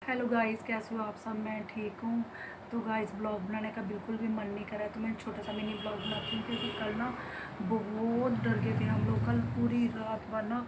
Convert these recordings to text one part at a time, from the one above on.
Hello guys, कैसे हो आप सब। मैं ठीक हूँ। तो गाइस, ब्लॉग बनाने का बिल्कुल भी मन नहीं कर रहा है, तो मैं छोटा सा मिनी ब्लॉग बनाती हूँ क्योंकि कल ना बहुत डर गए थे हम लोग। कल पूरी रात भर ना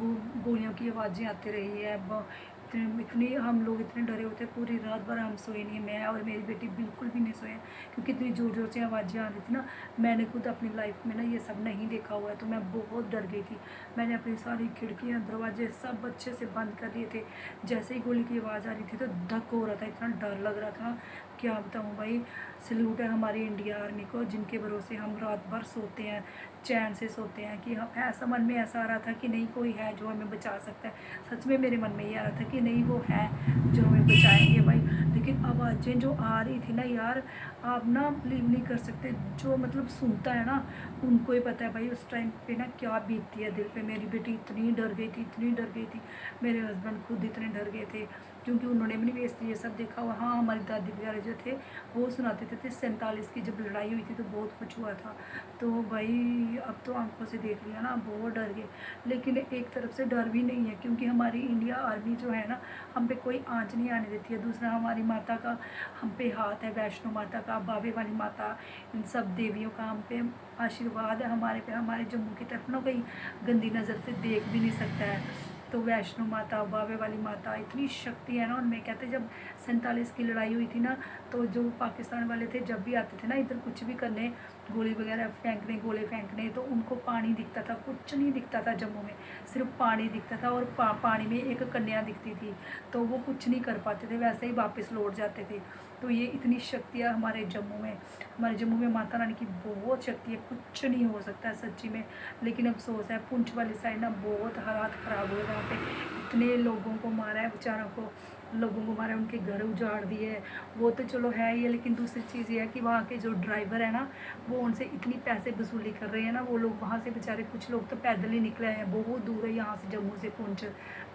गोलियों की आवाज़ें आती रही है। इतनी हम लोग इतने डरे होते, पूरी रात भर हम सोए नहीं। मैं और मेरी बेटी बिल्कुल भी नहीं सोए क्योंकि इतनी ज़ोर ज़ोर से आवाज़ें आ रही थी ना। मैंने खुद अपनी लाइफ में ना ये सब नहीं देखा हुआ है, तो मैं बहुत डर गई थी। मैंने अपनी सारी खिड़कियाँ दरवाजे सब अच्छे से बंद कर लिए थे। जैसे ही गोली की आवाज़ आ रही थी तो धक हो रहा था, इतना डर लग रहा था क्या बताऊँ भाई। सल्यूट है हमारी इंडिया आर्मी को, जिनके भरोसे हम रात भर सोते हैं, चैन से सोते हैं। कि हम ऐसा मन में ऐसा आ रहा था कि नहीं, कोई है जो हमें बचा सकता है। सच में मेरे मन में ये आ रहा था कि नहीं, वो है जो हमें बचाएंगे भाई। लेकिन आवाज़ें जो आ रही थी ना यार, आप ना बिलीव नहीं कर सकते। जो मतलब सुनता है ना, उनको ही पता है भाई उस टाइम पे ना क्या बीतती है दिल पे। मेरी बेटी इतनी डर गई थी, इतनी डर गई थी। मेरे हस्बैंड खुद इतने डर गए थे क्योंकि उन्होंने भी नहीं ये सब देखा हुआ। हाँ, हमारी दादी वगैरह जो थे वो सुनाते थे 47 की जब लड़ाई हुई थी तो बहुत कुछ हुआ था। तो भाई अब तो आंखों से देख लिया ना, बहुत डर गए। लेकिन एक तरफ से डर भी नहीं है क्योंकि हमारी इंडिया आर्मी जो है ना, हम पे कोई आँच नहीं आने देती है। दूसरा, हमारी माता का हम पे हाथ है, वैष्णो माता का, बाबे वाली माता, इन सब देवियों का हम पे आशीर्वाद है। हमारे पे, हमारे जम्मू की तरफ ना कोई गंदी नज़र से देख भी नहीं सकता है। तो वैष्णो माता, बाबे वाली माता, इतनी शक्ति है ना उनमें। कहते जब 47 की लड़ाई हुई थी ना, तो जो पाकिस्तान वाले थे जब भी आते थे ना इधर कुछ भी करने, गोली वगैरह फेंकने, गोले फेंकने, तो उनको पानी दिखता था, कुछ नहीं दिखता था जम्मू में, सिर्फ पानी दिखता था। और पानी में एक कन्या दिखती थी, तो वो कुछ नहीं कर पाते थे, वैसे ही वापस लौट जाते थे। तो ये इतनी शक्ति है हमारे जम्मू में। हमारे जम्मू में माता रानी की बहुत शक्ति है, कुछ नहीं हो सकता है सच्ची में। लेकिन अफसोस है, पुंछ वाली साइड ना बहुत हालात ख़राब हुए वहाँ पे। इतने लोगों को मारा है, बेचारों को, लोगों को मारा है, उनके घर उजाड़ दिए। वो तो चलो है ही है, लेकिन दूसरी चीज़ ये है कि वहाँ के जो ड्राइवर है ना, वो उनसे इतनी पैसे वसूली कर रहे हैं ना। वो लोग वहाँ से बेचारे, कुछ लोग तो पैदल ही निकले हैं, बहुत दूर है यहाँ से, जम्मू से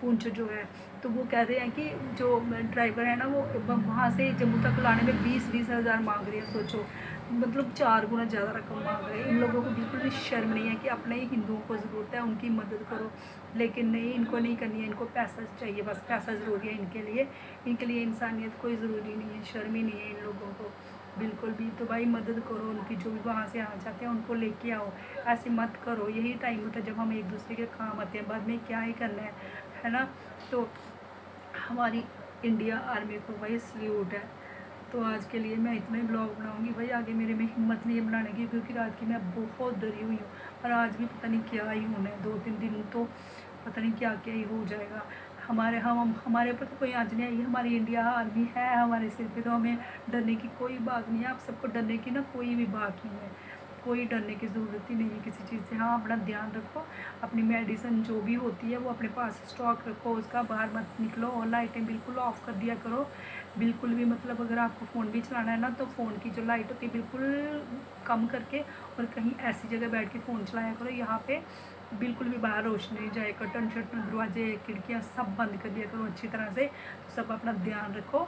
पुंछ जो है। तो वो कह रहे हैं कि जो ड्राइवर है ना, वो वहाँ से जम्मू तक लाने में 20-20 हज़ार मांग रहे हैं। सोचो, मतलब 4 गुना ज़्यादा रकम मांग रहे हैं। इन लोगों को बिल्कुल भी शर्म नहीं है कि अपने ही हिंदुओं को ज़रूरत है, उनकी मदद करो। लेकिन नहीं, इनको नहीं करनी है, इनको पैसा चाहिए, बस पैसा ज़रूरी है इनके लिए इंसानियत कोई ज़रूरी नहीं है, शर्म ही नहीं है इन लोगों को बिल्कुल भी। तो भाई मदद करो उनकी, जो भी वहाँ से आना चाहते हैं उनको लेके आओ, ऐसे मत करो। यही टाइम होता है जब हम एक दूसरे के काम आते हैं, बाद में क्या ही करना है ना। तो हमारी इंडिया आर्मी को भाई सल्यूट है। तो आज के लिए मैं इतना ही ब्लॉग बनाऊंगी भाई, आगे मेरे में हिम्मत नहीं है बनाने की क्योंकि रात की मैं बहुत डरी हुई हूँ। और आज भी पता नहीं क्या ही होना है, 2-3 दिन तो पता नहीं क्या क्या ही हो जाएगा। हमारे ऊपर तो कोई आँच नहीं आई, हमारी इंडिया आर्मी है हमारे सिर पे, तो हमें डरने की कोई बात नहीं है। आप सबको डरने की ना कोई भी बात नहीं है, कोई डरने की ज़रूरत ही नहीं है किसी चीज़ से। हाँ, अपना ध्यान रखो, अपनी मेडिसिन जो भी होती है वो अपने पास स्टॉक रखो, उसका बाहर मत निकलो, और लाइटें बिल्कुल ऑफ़ कर दिया करो। बिल्कुल भी, मतलब अगर आपको फ़ोन भी चलाना है ना, तो फ़ोन की जो लाइट होती है बिल्कुल कम करके, और कहीं ऐसी जगह बैठ के फ़ोन चलाया करो यहाँ पे बिल्कुल भी बाहर रोशनी नहीं जाए। कर्टन शर्टन, दरवाजे, खिड़कियाँ सब बंद कर दिया करो अच्छी तरह से। तो सब अपना ध्यान रखो,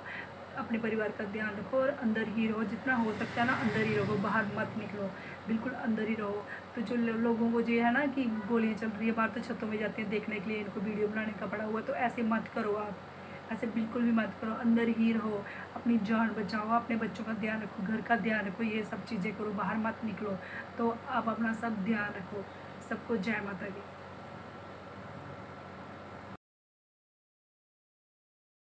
अपने परिवार का ध्यान रखो, और अंदर ही रहो, जितना हो सकता है ना अंदर ही रहो, बाहर मत निकलो, बिल्कुल अंदर ही रहो। तो जो लोगों को जो है ना कि गोलियाँ चल रही है बाहर, तो छतों में जाते हैं देखने के लिए, इनको वीडियो बनाने का पड़ा हुआ, तो ऐसे मत करो आप, ऐसे बिल्कुल भी मत करो, अंदर ही रहो, अपनी जान बचाओ, अपने बच्चों का ध्यान रखो, घर का ध्यान रखो, ये सब चीज़ें करो, बाहर मत निकलो। तो आप अपना सब ध्यान रखो। सबको जय माता दी।